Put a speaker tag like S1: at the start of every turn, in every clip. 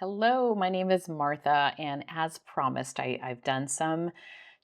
S1: Hello, my name is Martha, and as promised, I've done some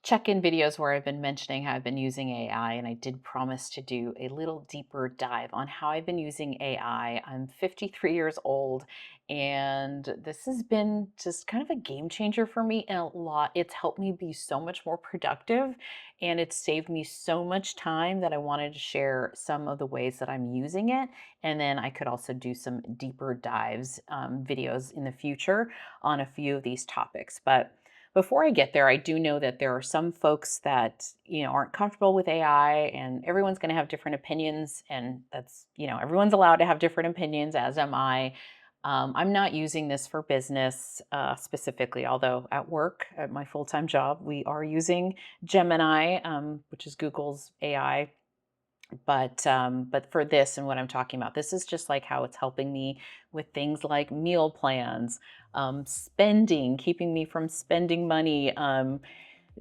S1: check-in videos where I've been mentioning how I've been using AI, and I did promise to do a little deeper dive on how I've been using AI. I'm 53 years old, and this has been just kind of a game changer for me in a lot. It's helped me be so much more productive, and it's saved me so much time that I wanted to share some of the ways that I'm using it. And then I could also do some deeper dives videos in the future on a few of these topics. But before I get there, I do know that there are some folks that, aren't comfortable with AI, and everyone's going to have different opinions. And that's, everyone's allowed to have different opinions, as am I. I'm not using this for business specifically, although at work, at my full time job, we are using Gemini, which is Google's AI, but for this and what I'm talking about, this is just like how it's helping me with things like meal plans, spending, keeping me from spending money,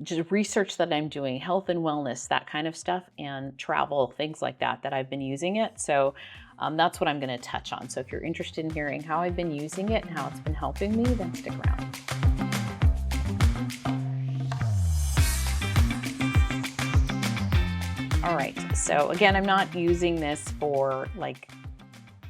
S1: just research that I'm doing, health and wellness, that kind of stuff, and travel, things like that, that I've been using it. So that's what I'm going to touch on. So if you're interested in hearing how I've been using it and how it's been helping me, then stick around. All right. So again, I'm not using this for like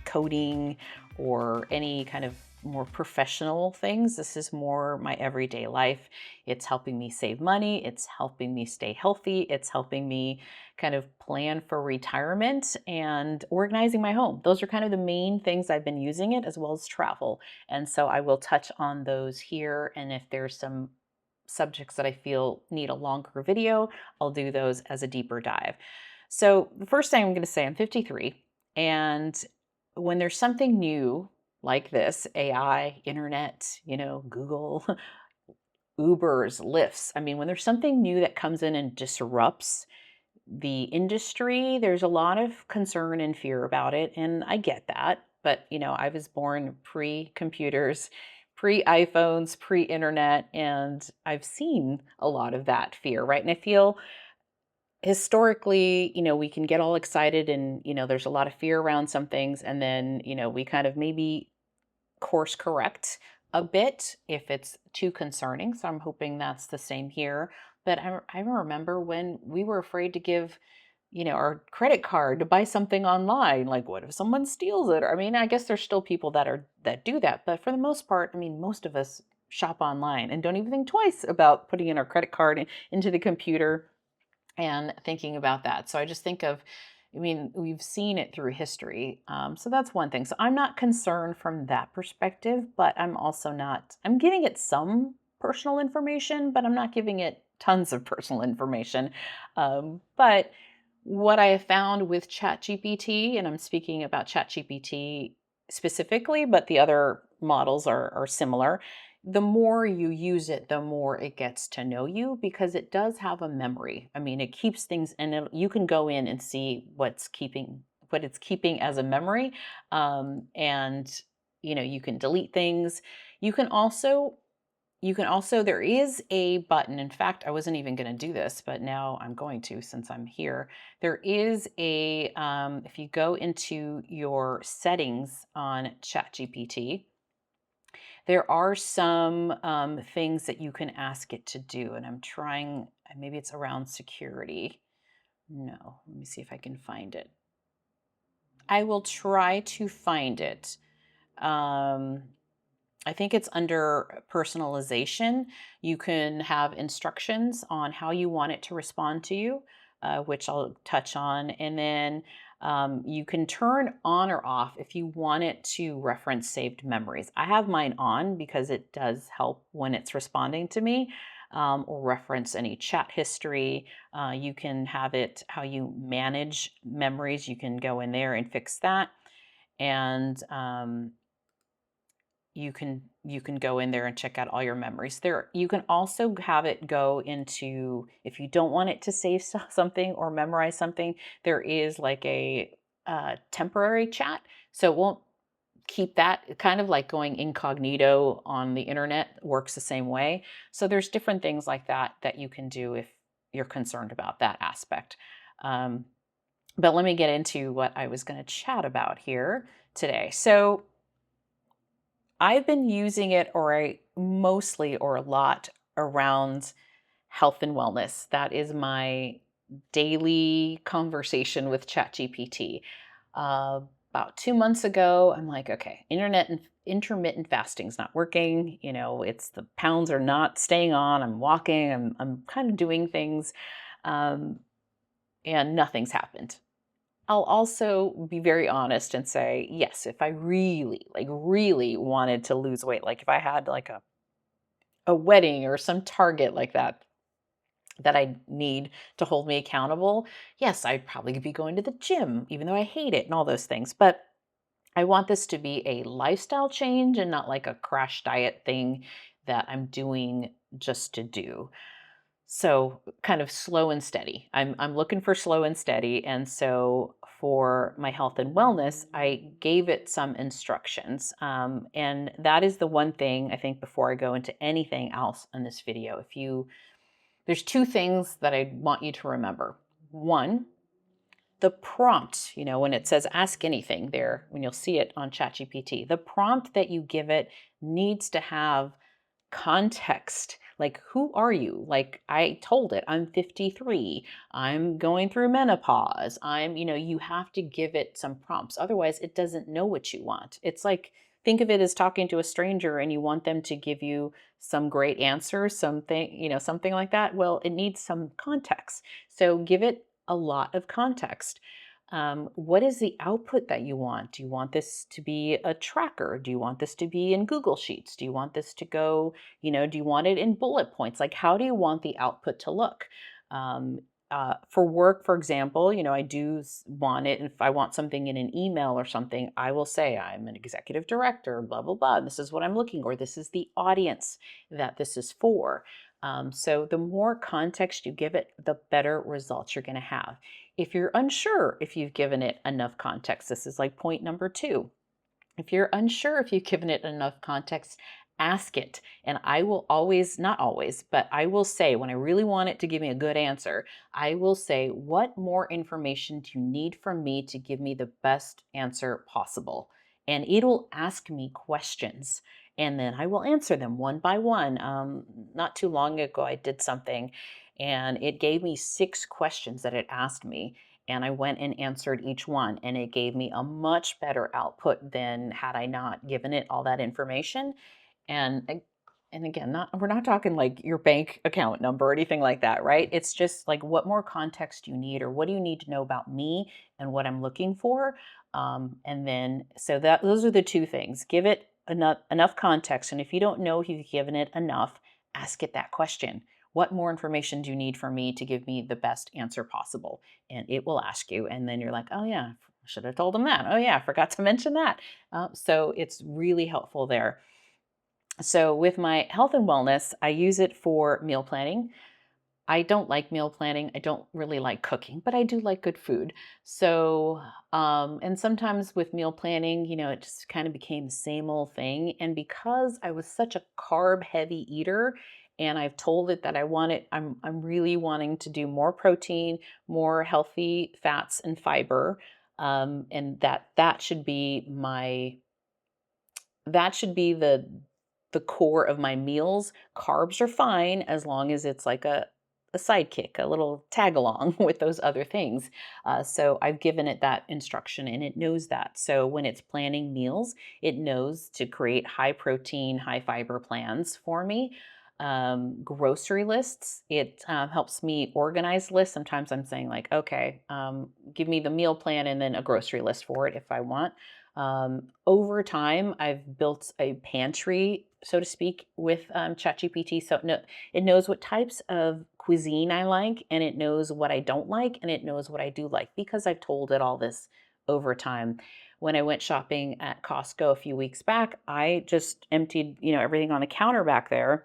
S1: coding or any kind of more professional things. This is more my everyday life. It's helping me save money. It's helping me stay healthy. It's helping me kind of plan for retirement and organizing my home. Those are kind of the main things I've been using it, as well as travel. And so I will touch on those here. And if there's some subjects that I feel need a longer video, I'll do those as a deeper dive. So the first thing I'm going to say, I'm 53, and when there's something new like this, AI, internet, Google, Ubers, Lyfts, I mean, when there's something new that comes in and disrupts the industry, there's a lot of concern and fear about it. And I get that. But, I was born pre computers, pre iPhones, pre internet, and I've seen a lot of that fear, right? And I feel historically, we can get all excited and, there's a lot of fear around some things. And then, we kind of maybe course correct a bit if it's too concerning. So I'm hoping that's the same here. But I remember when we were afraid to give, our credit card to buy something online. Like, what if someone steals it? Or, I mean, I guess there's still people that do that. But for the most part, I mean, most of us shop online and don't even think twice about putting in our credit card into the computer and thinking about that. So I just think of, I mean, we've seen it through history. So that's one thing. So I'm not concerned from that perspective, but I'm also not, I'm giving it some personal information, but I'm not giving it tons of personal information. But what I have found with ChatGPT, and I'm speaking about ChatGPT specifically, but the other models are similar. The more you use it, the more it gets to know you, because it does have a memory. I mean, it keeps things, and you can go in and see what it's keeping as a memory, and you can delete things. You can also there is a button. In fact, I wasn't even going to do this, but now I'm going to, since I'm here. There is a, if you go into your settings on ChatGPT, there are some things that you can ask it to do. And I'm trying, maybe it's around security. No, let me see if I can find it. I will try to find it. I think it's under personalization. You can have instructions on how you want it to respond to you, which I'll touch on. And then you can turn on or off if you want it to reference saved memories. I have mine on because it does help when it's responding to me, or reference any chat history. You can have it how you manage memories. You can go in there and fix that. And you can go in there and check out all your memories. There, you can also have it go into, if you don't want it to save something or memorize something, there is like a temporary chat, so it won't keep that. Kind of like going incognito on the internet works the same way. So there's different things like that that you can do if you're concerned about that aspect. But let me get into what I was going to chat about here today. So I've been using it mostly or a lot around health and wellness. That is my daily conversation with ChatGPT. Uh, about 2 months ago, I'm like, okay, internet and intermittent fasting's not working. It's the pounds are not staying on. I'm walking. I'm kind of doing things, um, and nothing's happened. I'll also be very honest and say, yes, if I really, like, really wanted to lose weight, like if I had like a wedding or some target like that I need to hold me accountable, yes, I'd probably be going to the gym, even though I hate it and all those things. But I want this to be a lifestyle change and not like a crash diet thing that I'm doing just to do. So kind of slow and steady. I'm looking for slow and steady. And so for my health and wellness, I gave it some instructions. And that is the one thing I think before I go into anything else in this video. There's two things that I want you to remember. One, the prompt, when it says ask anything there, when you'll see it on ChatGPT, the prompt that you give it needs to have context. Like, who are you? Like, I told it, I'm 53. I'm going through menopause. You have to give it some prompts. Otherwise, it doesn't know what you want. It's like, think of it as talking to a stranger and you want them to give you some great answer, something like that. Well, it needs some context. So give it a lot of context. What is the output that you want? Do you want this to be a tracker? Do you want this to be in Google Sheets? Do you want this to go, do you want it in bullet points? Like, how do you want the output to look? Um, for work, for example, I do want it. If I want something in an email or something, I will say I'm an executive director, blah, blah, blah. This is what I'm looking for. This is the audience that this is for. So the more context you give it, the better results you're going to have. If you're unsure if you've given it enough context, this is like point number 2. If you're unsure if you've given it enough context, ask it. And I will always, not always, but I will say, when I really want it to give me a good answer, I will say, what more information do you need from me to give me the best answer possible? And it'll ask me questions. And then I will answer them one by one. Not too long ago, I did something and it gave me 6 questions that it asked me, and I went and answered each one, and it gave me a much better output than had I not given it all that information. And again, we're not talking like your bank account number or anything like that, right? It's just like, what more context you need, or what do you need to know about me and what I'm looking for. And then so that those are the two things. Give it enough context, and if you don't know if you've given it enough, ask it that question. What more information do you need from me to give me the best answer possible? And it will ask you, and then you're like, oh yeah, I should have told them that. Oh yeah, I forgot to mention that. So it's really helpful there. So with my health and wellness, I use it for meal planning. I don't like meal planning. I don't really like cooking, but I do like good food. So, and sometimes with meal planning, it just kind of became the same old thing. And because I was such a carb heavy eater, and I've told it that I'm really wanting to do more protein, more healthy fats and fiber, and that should be the core of my meals. Carbs are fine as long as it's like a sidekick, a little tag along with those other things. So I've given it that instruction and it knows that. So when it's planning meals, it knows to create high protein, high fiber plans for me. Grocery lists, it helps me organize lists. Sometimes I'm saying, like, okay, give me the meal plan and then a grocery list for it if I want. Over time, I've built a pantry, so to speak, with ChatGPT. So no, it knows what types of cuisine I like, and it knows what I don't like, and it knows what I do like, because I've told it all this over time. When I went shopping at Costco a few weeks back, I just emptied, everything on the counter back there,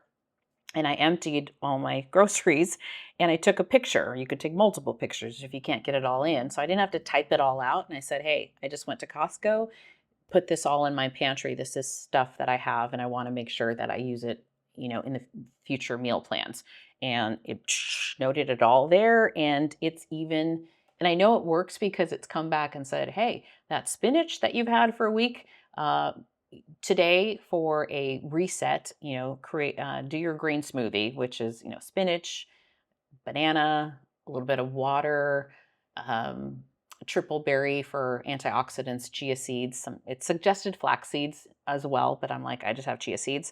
S1: and I emptied all my groceries and I took a picture. You could take multiple pictures if you can't get it all in. So I didn't have to type it all out. And I said, hey, I just went to Costco, put this all in my pantry. This is stuff that I have, and I want to make sure that I use it, in the future meal plans. And it noted it all there. And and I know it works because it's come back and said, hey, that spinach that you've had for a week, today for a reset, create do your green smoothie, which is spinach, banana, a little bit of water, um, triple berry for antioxidants, chia seeds. It's suggested flax seeds as well, but I'm like, I just have chia seeds.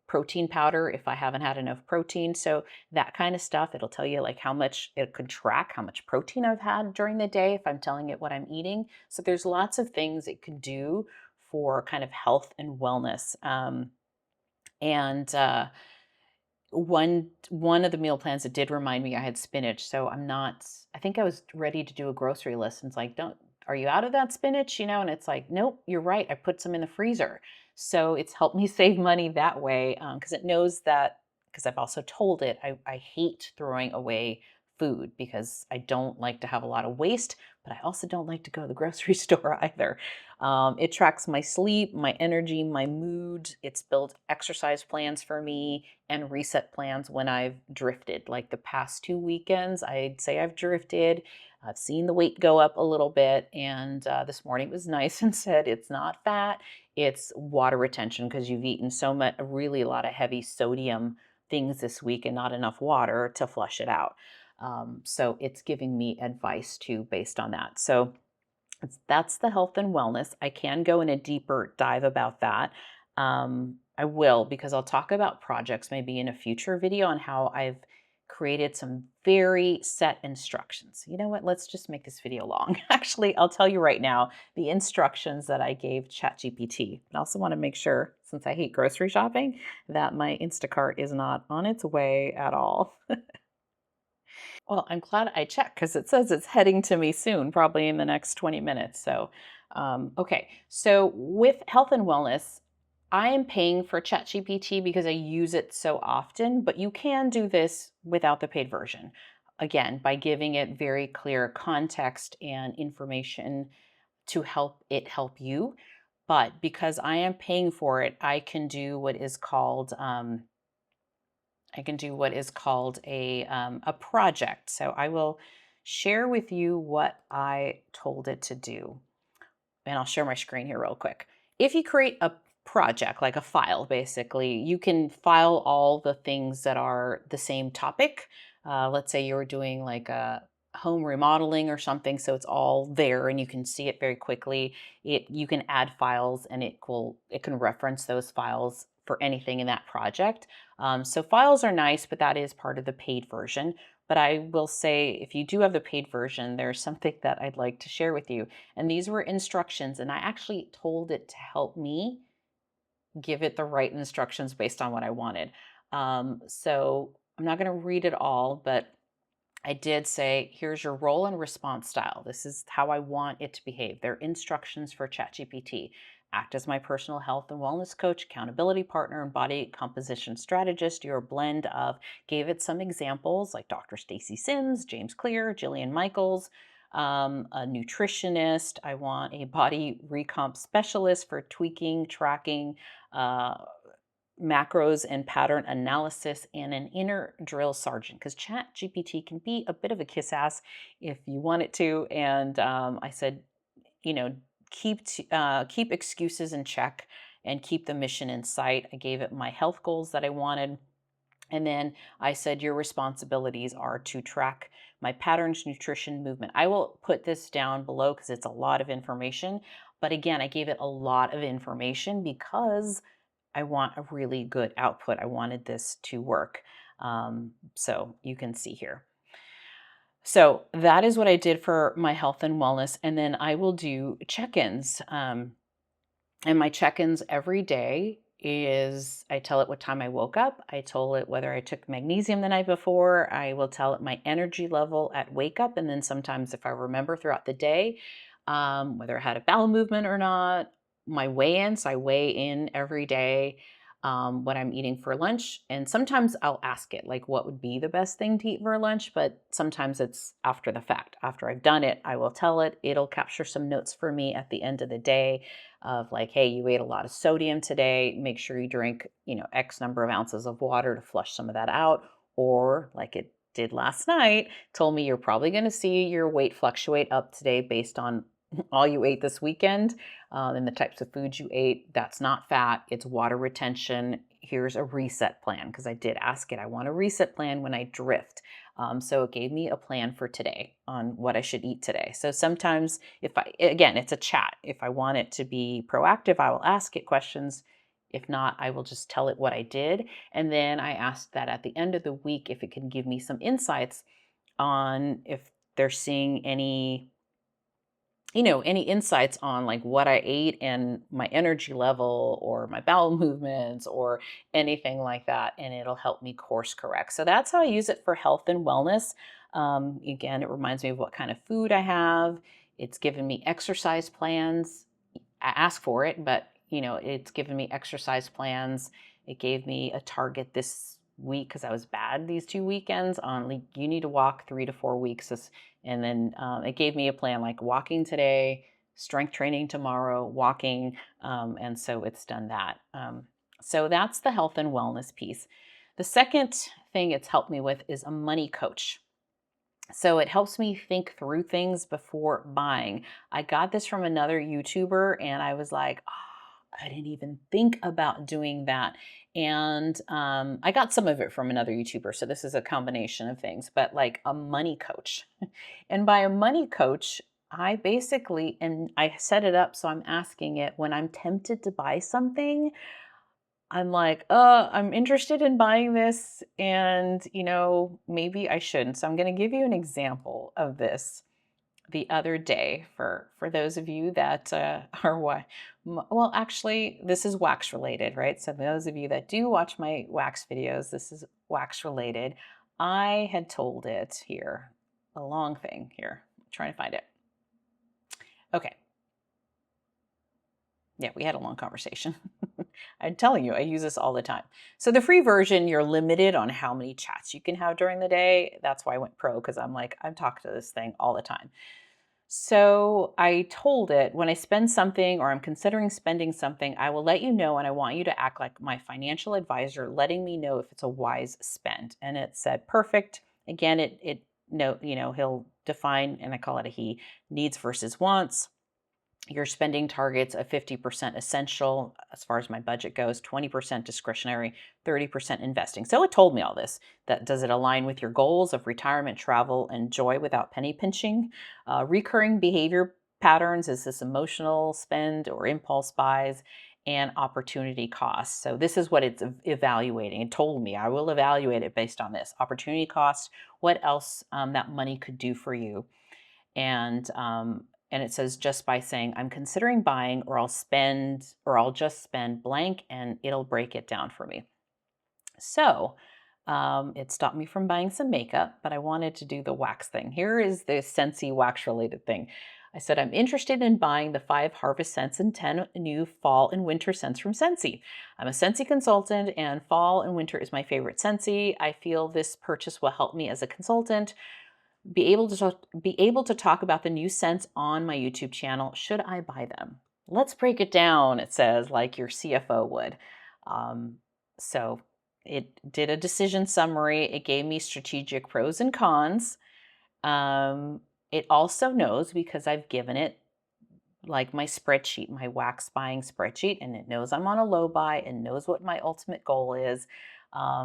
S1: Protein powder if I haven't had enough protein. So that kind of stuff, it'll tell you like how much it could track how much protein I've had during the day if I'm telling it what I'm eating. So there's lots of things it could do for kind of health and wellness. And one of the meal plans, it did remind me I had spinach, so I think I was ready to do a grocery list, and it's like, "Don't are you out of that spinach?" And it's like, "Nope, you're right, I put some in the freezer." So it's helped me save money that way, because it knows that, because I've also told it, I hate throwing away food because I don't like to have a lot of waste, but I also don't like to go to the grocery store either. It tracks my sleep, my energy, my mood. It's built exercise plans for me and reset plans when I've drifted. Like the past 2 weekends, I'd say I've drifted. I've seen the weight go up a little bit. And this morning it was nice and said it's not fat, it's water retention because you've eaten so much, really a lot of heavy sodium things this week and not enough water to flush it out. So it's giving me advice too based on that. So that's the health and wellness. I can go in a deeper dive about that. I will, because I'll talk about projects maybe in a future video on how I've created some very set instructions. You know what? Let's just make this video long. Actually, I'll tell you right now the instructions that I gave ChatGPT. I also want to make sure, since I hate grocery shopping, that my Instacart is not on its way at all. Well, I'm glad I checked because it says it's heading to me soon, probably in the next 20 minutes. So, okay. So, with health and wellness, I am paying for ChatGPT because I use it so often, but you can do this without the paid version. Again, by giving it very clear context and information to help it help you. But because I am paying for it, I can do what is called a project. So I will share with you what I told it to do. And I'll share my screen here real quick. If you create a project, like a file, basically, you can file all the things that are the same topic. Let's say you're doing like a home remodeling or something, so it's all there and you can see it very quickly. You can add files and it can reference those files for anything in that project. So files are nice, but that is part of the paid version. But I will say, if you do have the paid version, there's something that I'd like to share with you. And these were instructions, and I actually told it to help me give it the right instructions based on what I wanted. So I'm not going to read it all, but I did say, here's your role and response style. This is how I want it to behave. They're instructions for ChatGPT. Act as my personal health and wellness coach, accountability partner, and body composition strategist. Your blend of, gave it some examples like Dr. Stacy Sims, James Clear, Jillian Michaels, a nutritionist. I want a body recomp specialist for tweaking, tracking, uh, macros and pattern analysis, and an inner drill sergeant, because chat gpt can be a bit of a kiss ass if you want it to. And I said, you know keep excuses in check and keep the mission in sight. I gave it my health goals that I wanted, and then I said, your responsibilities are to track my patterns, nutrition, movement. I will put this down below because it's a lot of information. But again, I gave it a lot of information because I want a really good output. I wanted this to work. So you can see here. So that is what I did for my health and wellness. And then I will do check ins. And my check ins every day is, I tell it what time I woke up. I told it whether I took magnesium the night before. I will tell it my energy level at wake up. And then sometimes, if I remember throughout the day, whether I had a bowel movement or not, my weigh in. So I weigh in every day, what I'm eating for lunch. And sometimes I'll ask it, like, what would be the best thing to eat for lunch? But sometimes it's after the fact. After I've done it, I will tell it. It'll capture some notes for me at the end of the day of like, hey, you ate a lot of sodium today. Make sure you drink, X number of ounces of water to flush some of that out. Or like it did last night, told me you're probably going to see your weight fluctuate up today based on all you ate this weekend, and the types of foods you ate. That's not fat, it's water retention. Here's a reset plan, because I did ask it. I want a reset plan when I drift. So it gave me a plan for today on what I should eat today. So sometimes, again, it's a chat. If I want it to be proactive, I will ask it questions. If not, I will just tell it what I did. And then I asked that at the end of the week if it can give me some insights on if they're seeing any insights on like what I ate and my energy level or my bowel movements or anything like that. And it'll help me course correct. So that's how I use it for health and wellness. Again, it reminds me of what kind of food I have. It's given me exercise plans. I asked for it, but it's given me exercise plans. It gave me a target this week because I was bad these 2 weekends on like you need to walk 3 to 4 weeks. And then it gave me a plan like walking today, strength training tomorrow, walking. And so it's done that. So that's the health and wellness piece. The second thing it's helped me with is a money coach. So it helps me think through things before buying. I got this from another YouTuber and I was like, oh, I didn't even think about doing that. And I got some of it from another YouTuber. So this is a combination of things, but like a money coach. And by a money coach, and I set it up so I'm asking it when I'm tempted to buy something. I'm like, I'm interested in buying this and, maybe I shouldn't. So I'm going to give you an example of this the other day for those of you that are what well, actually this is wax related, right? So those of you that do watch my wax videos, this is wax related. I had told it here, a long thing here. I'm trying to find it. Okay. Yeah, we had a long conversation. I'm telling you, I use this all the time. So the free version, you're limited on how many chats you can have during the day. That's why I went pro, because I'm like, I'm talking to this thing all the time. So I told it when I spend something or I'm considering spending something, I will let you know, and I want you to act like my financial advisor, letting me know if it's a wise spend. And it said, perfect. Again, he'll define, and I call it a he, needs versus wants. Your spending targets of 50% essential as far as my budget goes, 20% discretionary, 30% investing. So it told me all this. That does it align with your goals of retirement, travel, and joy without penny pinching? Recurring behavior patterns, is this emotional spend or impulse buys? And opportunity costs. So this is what it's evaluating. It told me I will evaluate it based on this opportunity cost. What else that money could do for you? And it says, just by saying I'm considering buying, or I'll just spend blank, and it'll break it down for me. So it stopped me from buying some makeup, but I wanted to do the wax thing. Here is the Scentsy wax related thing. I said, I'm interested in buying the 5 harvest scents and 10 new fall and winter scents from Scentsy. I'm a Scentsy consultant, and fall and winter is my favorite Scentsy. I feel this purchase will help me as a consultant be able to talk about the new scents on my YouTube channel. Should I buy them? Let's break it down, it says, like your CFO would. So it did a decision summary. It gave me strategic pros and cons. It also knows, because I've given it like my spreadsheet, my wax buying spreadsheet, and it knows I'm on a low buy and knows what my ultimate goal is.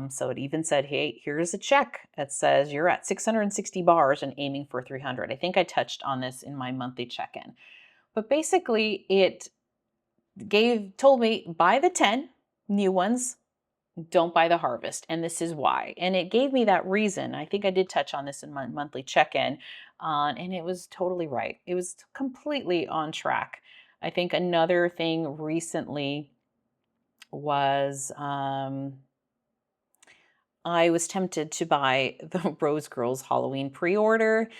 S1: So it even said, hey, here's a check. It says you're at 660 bars and aiming for 300. I think I touched on this in my monthly check-in. But basically it told me buy the 10 new ones, don't buy the harvest, and this is why. And it gave me that reason. I think I did touch on this in my monthly check-in, and it was totally right. It was completely on track. I think another thing recently was I was tempted to buy the Rose Girls Halloween pre-order,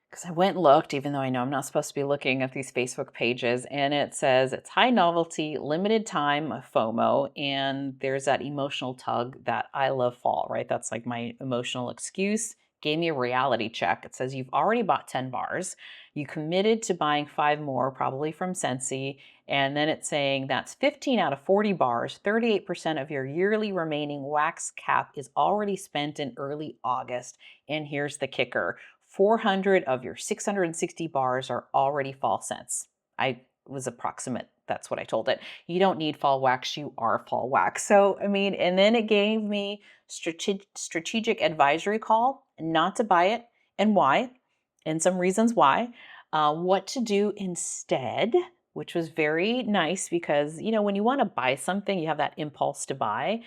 S1: because I went and looked, even though I know I'm not supposed to be looking at these Facebook pages, and it says it's high novelty, limited time FOMO, and there's that emotional tug that I love fall, right? That's like my emotional excuse. Gave me a reality check. It says you've already bought 10 bars. You committed to buying 5 more, probably from Scentsy, and then it's saying that's 15 out of 40 bars, 38% of your yearly remaining wax cap is already spent in early August. And here's the kicker. 400 of your 660 bars are already fall scents. I was approximate. That's what I told it. You don't need fall wax. You are fall wax. So, I mean, and then it gave me strategic advisory call not to buy it and why, and some reasons why, what to do instead, which was very nice because, when you want to buy something, you have that impulse to buy.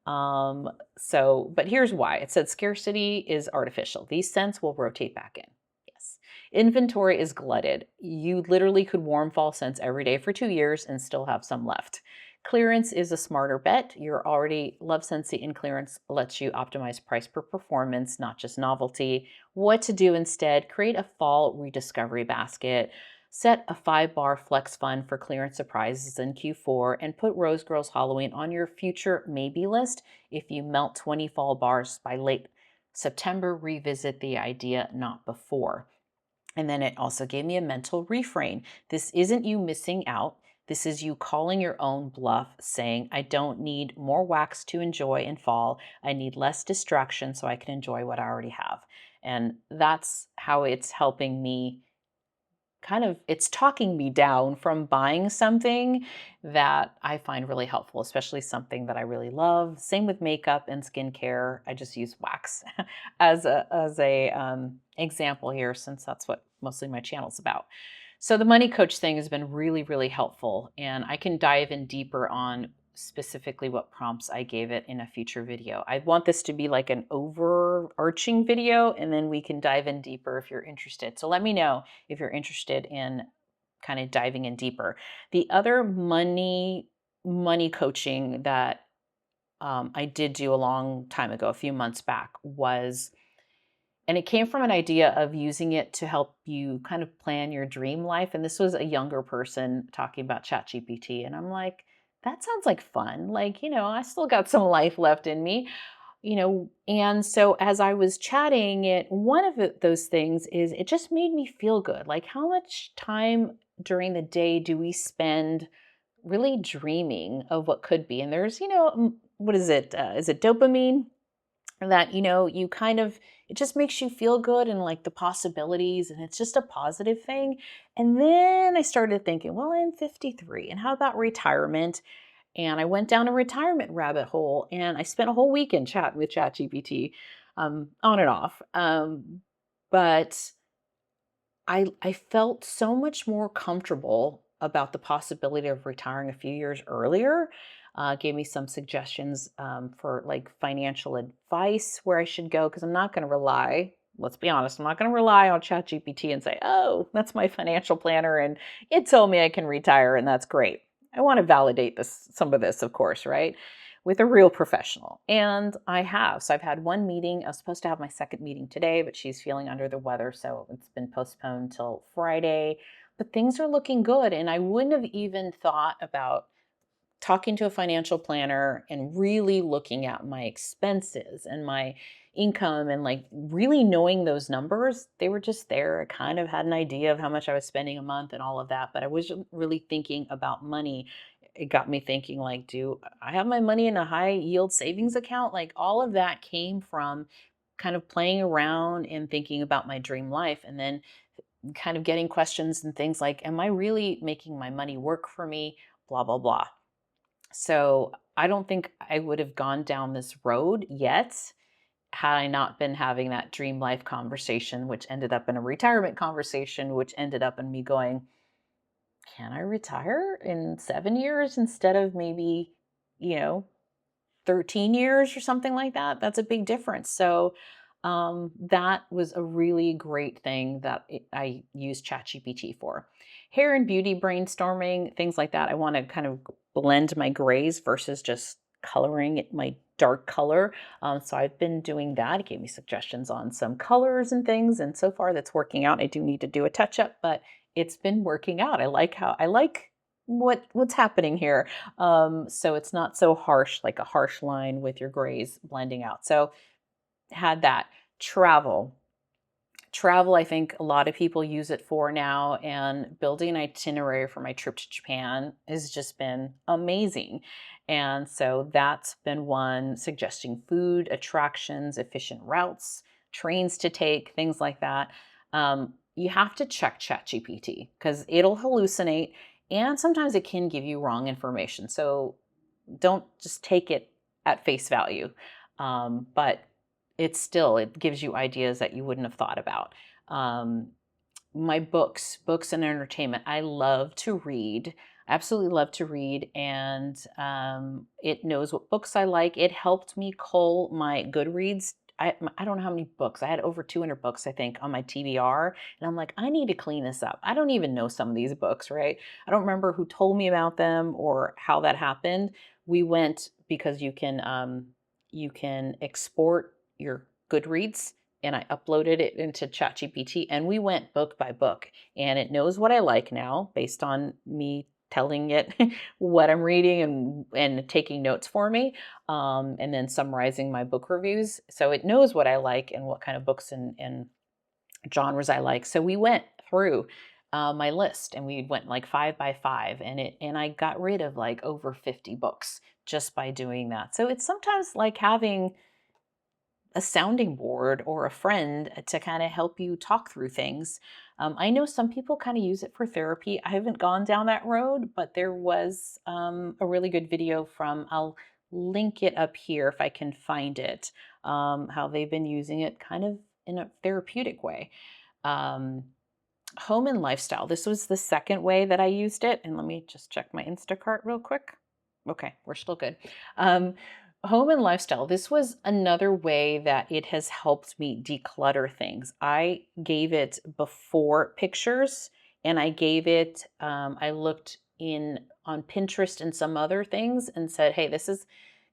S1: But here's why. It said scarcity is artificial. These scents will rotate back in. Yes. Inventory is glutted. You literally could warm fall scents every day for 2 years and still have some left. Clearance is a smarter bet. You're already love Scentsy in clearance lets you optimize price per performance, not just novelty. What to do instead? Create a fall rediscovery basket. Set a 5 bar flex fund for clearance surprises in Q4 and put Rose Girls Halloween on your future maybe list. If you melt 20 fall bars by late September, revisit the idea, not before. And then it also gave me a mental refrain. This isn't you missing out. This is you calling your own bluff, saying, I don't need more wax to enjoy in fall. I need less distraction so I can enjoy what I already have. And that's how it's helping me it's talking me down from buying something that I find really helpful, especially something that I really love. Same with makeup and skincare. I just use wax as a example here, since that's what mostly my channel's about. So the money coach thing has been really, really helpful, and I can dive in deeper on specifically what prompts I gave it in a future video. I want this to be like an overarching video, and then we can dive in deeper if you're interested. So let me know if you're interested in kind of diving in deeper. The other money coaching that I did do a long time ago, a few months back, and it came from an idea of using it to help you kind of plan your dream life. And this was a younger person talking about ChatGPT. And I'm like, that sounds like fun. Like, I still got some life left in me, And so as I was chatting it, one of those things is it just made me feel good. Like, how much time during the day do we spend really dreaming of what could be? And there's, what is it? Is it dopamine? That you kind of, it just makes you feel good and like the possibilities, and it's just a positive thing. And then I started thinking, well, I'm 53, and how about retirement? And I went down a retirement rabbit hole, and I spent a whole weekend chatting with ChatGPT, on and off. But I felt so much more comfortable about the possibility of retiring a few years earlier. Gave me some suggestions for like financial advice where I should go, because I'm not going to rely. Let's be honest, I'm not going to rely on ChatGPT and say, "Oh, that's my financial planner, and it told me I can retire, and that's great." I want to validate some of this, of course, right? With a real professional. And I have. So I've had one meeting. I was supposed to have my second meeting today, but she's feeling under the weather. So it's been postponed till Friday. But things are looking good. And I wouldn't have even thought about talking to a financial planner and really looking at my expenses and my income and like really knowing those numbers. They were just there. I kind of had an idea of how much I was spending a month and all of that, but I wasn't really thinking about money. It got me thinking, like, do I have my money in a high yield savings account? Like, all of that came from kind of playing around and thinking about my dream life, and then kind of getting questions and things like, am I really making my money work for me? Blah, blah, blah. So I don't think I would have gone down this road yet had I not been having that dream life conversation, which ended up in a retirement conversation, which ended up in me going, can I retire in 7 years instead of maybe, you know, 13 years or something like that? That's a big difference. So that was a really great thing that I used ChatGPT for. Hair and beauty brainstorming, things like that. I want to kind of blend my grays versus just coloring it my dark color. So I've been doing that. It gave me suggestions on some colors and things, and so far that's working out. I do need to do a touch up, but it's been working out. I like what's happening here. So it's not so harsh, like a harsh line with your grays blending out. So had that. Travel, I think a lot of people use it for now, and building an itinerary for my trip to Japan has just been amazing. And so that's been one, suggesting food, attractions, efficient routes, trains to take, things like that. You have to check ChatGPT because it'll hallucinate and sometimes it can give you wrong information. So don't just take it at face value. But it gives you ideas that you wouldn't have thought about. Um, my books and entertainment. I love to read. Absolutely love to read, and it knows what books I like. It helped me cull my Goodreads. I don't know how many books. I had over 200 books, I think, on my TBR, and I'm like, I need to clean this up. I don't even know some of these books, right? I don't remember who told me about them or how that happened. We went because you can export your Goodreads, and I uploaded it into ChatGPT, and we went book by book, and it knows what I like now based on me telling it what I'm reading and taking notes for me, and then summarizing my book reviews. So it knows what I like and what kind of books and genres I like. So we went through my list and we went like 5 by 5, and I got rid of like over 50 books just by doing that. So it's sometimes like having a sounding board or a friend to kind of help you talk through things. I know some people kind of use it for therapy. I haven't gone down that road, but there was a really good video I'll link it up here if I can find it, how they've been using it kind of in a therapeutic way. Um, Home and lifestyle. This was the second way that I used it. And let me just check my Instacart real quick. Okay, we're still good. Um, Home and lifestyle. This was another way that it has helped me declutter things. I gave it before pictures, and I looked in on Pinterest and some other things and said, hey, this is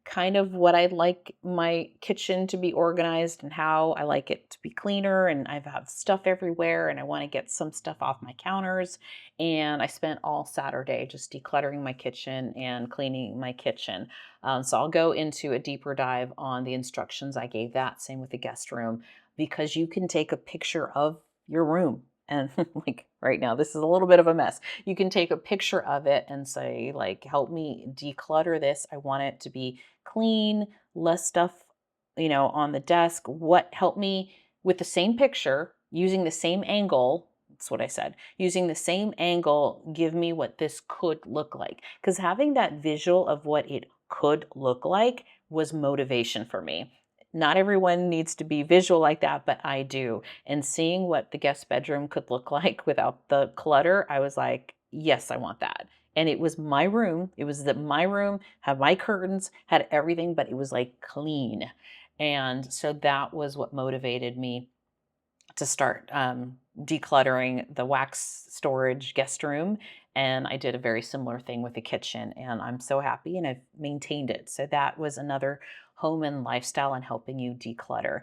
S1: kind of what I'd like my kitchen to be organized and how I like it to be cleaner. And I have stuff everywhere and I want to get some stuff off my counters. And I spent all Saturday just decluttering my kitchen and cleaning my kitchen. So I'll go into a deeper dive on the instructions I gave that. Same with the guest room, because you can take a picture of your room. And like right now, this is a little bit of a mess. You can take a picture of it and say, like, help me declutter this. I want it to be clean, less stuff, on the desk. What helped me with the same picture, using the same angle. That's what I said. Using the same angle, give me what this could look like. Because having that visual of what it could look like was motivation for me. Not everyone needs to be visual like that, but I do. And seeing what the guest bedroom could look like without the clutter, I was like, yes, I want that. And it was my room. It was my room, had my curtains, had everything, but it was like clean. And so that was what motivated me to start decluttering the wax storage guest room. And I did a very similar thing with the kitchen, and I'm so happy and I've maintained it. So that was another home and lifestyle and helping you declutter.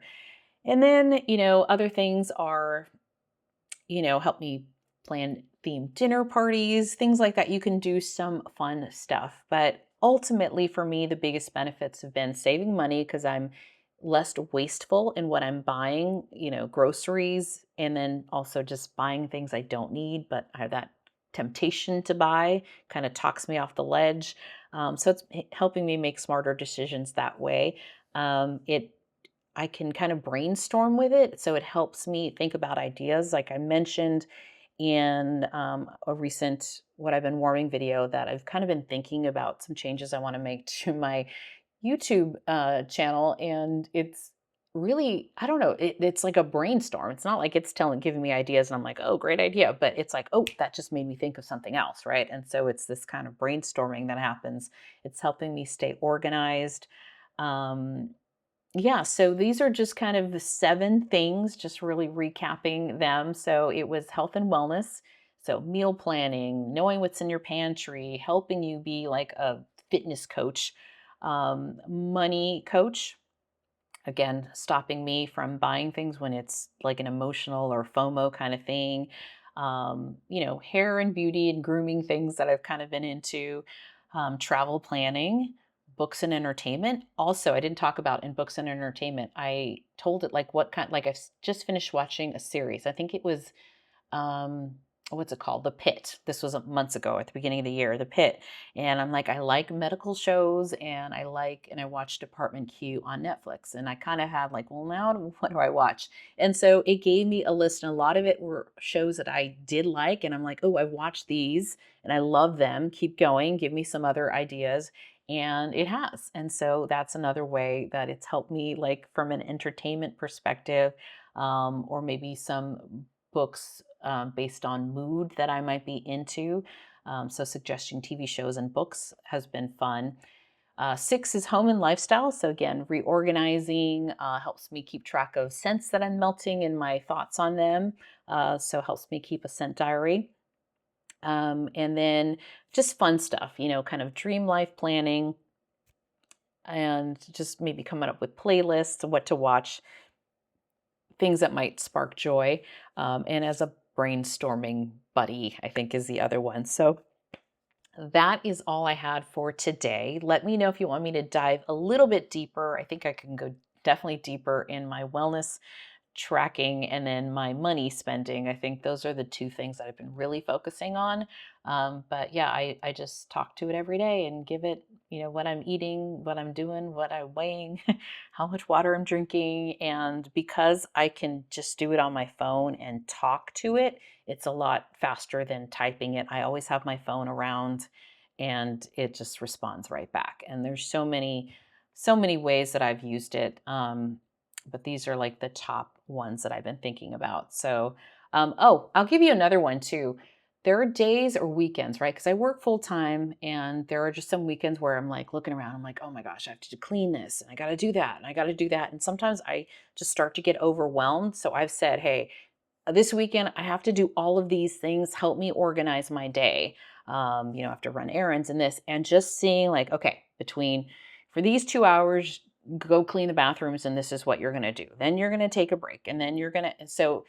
S1: And then, other things are, help me plan themed dinner parties, things like that. You can do some fun stuff. But ultimately, for me, the biggest benefits have been saving money because I'm less wasteful in what I'm buying, groceries, and then also just buying things I don't need, but I have that temptation to buy, kind of talks me off the ledge. So it's helping me make smarter decisions that way. It I can kind of brainstorm with it. So it helps me think about ideas. Like I mentioned in a recent What I've Been Warming video, that I've kind of been thinking about some changes I want to make to my YouTube channel. And it's really, I don't know, it's like a brainstorm. It's not like it's giving me ideas and I'm like, oh, great idea. But it's like, oh, that just made me think of something else. Right. And so it's this kind of brainstorming that happens. It's helping me stay organized. Um, yeah, so these are just kind of the 7 things, just really recapping them. So it was health and wellness, so meal planning, knowing what's in your pantry, helping you be like a fitness coach, money coach, again, stopping me from buying things when it's like an emotional or FOMO kind of thing. Hair and beauty and grooming things that I've kind of been into, travel planning, books and entertainment. Also, I didn't talk about in books and entertainment. I told it like what kind, like just finished watching a series. I think it was what's it called? The Pit. This was months ago at the beginning of the year, The Pit. And I'm like, I like medical shows and I watched Department Q on Netflix. And I kind of had like, well, now what do I watch? And so it gave me a list, and a lot of it were shows that I did like. And I'm like, oh, I've watched these and I love them. Keep going. Give me some other ideas. And it has. And so that's another way that it's helped me, like from an entertainment perspective, or maybe some books based on mood that I might be into. So suggesting TV shows and books has been fun. Six is home and lifestyle. So again, reorganizing helps me keep track of scents that I'm melting and my thoughts on them. So helps me keep a scent diary. And then just fun stuff, kind of dream life planning, and just maybe coming up with playlists, what to watch, things that might spark joy. And as a brainstorming buddy, I think is the other one. So that is all I had for today. Let me know if you want me to dive a little bit deeper. I think I can go definitely deeper in my wellness tracking and then my money spending. I think those are the two things that I've been really focusing on. But yeah, I just talk to it every day and give it, what I'm eating, what I'm doing, what I'm weighing, how much water I'm drinking. And because I can just do it on my phone and talk to it, it's a lot faster than typing it. I always have my phone around and it just responds right back. And there's so many ways that I've used it. But these are like the top ones that I've been thinking about. So, oh, I'll give you another one too. There are days or weekends, right? Because I work full time, and there are just some weekends where I'm like looking around. I'm like, oh my gosh, I have to clean this, and I got to do that, and I got to do that. And sometimes I just start to get overwhelmed. So I've said, hey, this weekend I have to do all of these things. Help me organize my day. I have to run errands and this, and just seeing like, okay, between for these 2 hours, go clean the bathrooms, and this is what you're going to do. Then you're going to take a break, and then you're going to. So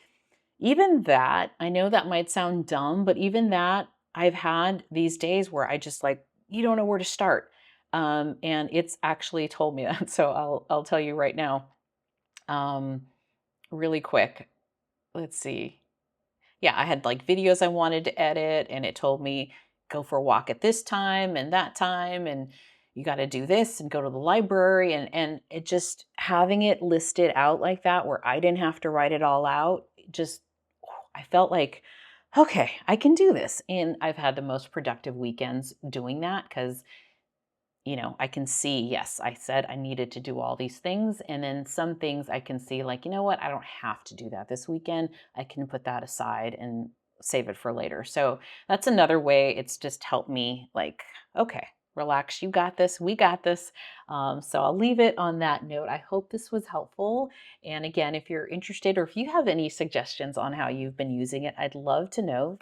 S1: even that, I know that might sound dumb, but even that, I've had these days where I just like, you don't know where to start. And it's actually told me that. So I'll tell you right now, um, really quick. Let's see. Yeah, I had like videos I wanted to edit, and it told me go for a walk at this time and that time, and you got to do this and go to the library, and it just having it listed out like that where I didn't have to write it all out, just I felt like okay, I can do this. And I've had the most productive weekends doing that because I can see, yes, I said I needed to do all these things. And then some things I can see, like, you know what, I don't have to do that this weekend. I can put that aside and save it for later. So that's another way it's just helped me, like, okay, relax, you got this, we got this. So I'll leave it on that note. I hope this was helpful. And again, if you're interested or if you have any suggestions on how you've been using it, I'd love to know.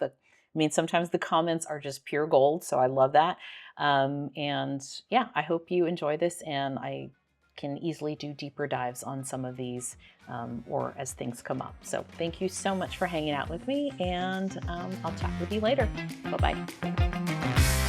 S1: Sometimes the comments are just pure gold. So I love that. And yeah, I hope you enjoy this, and I can easily do deeper dives on some of these or as things come up. So thank you so much for hanging out with me, and I'll chat with you later. Bye-bye.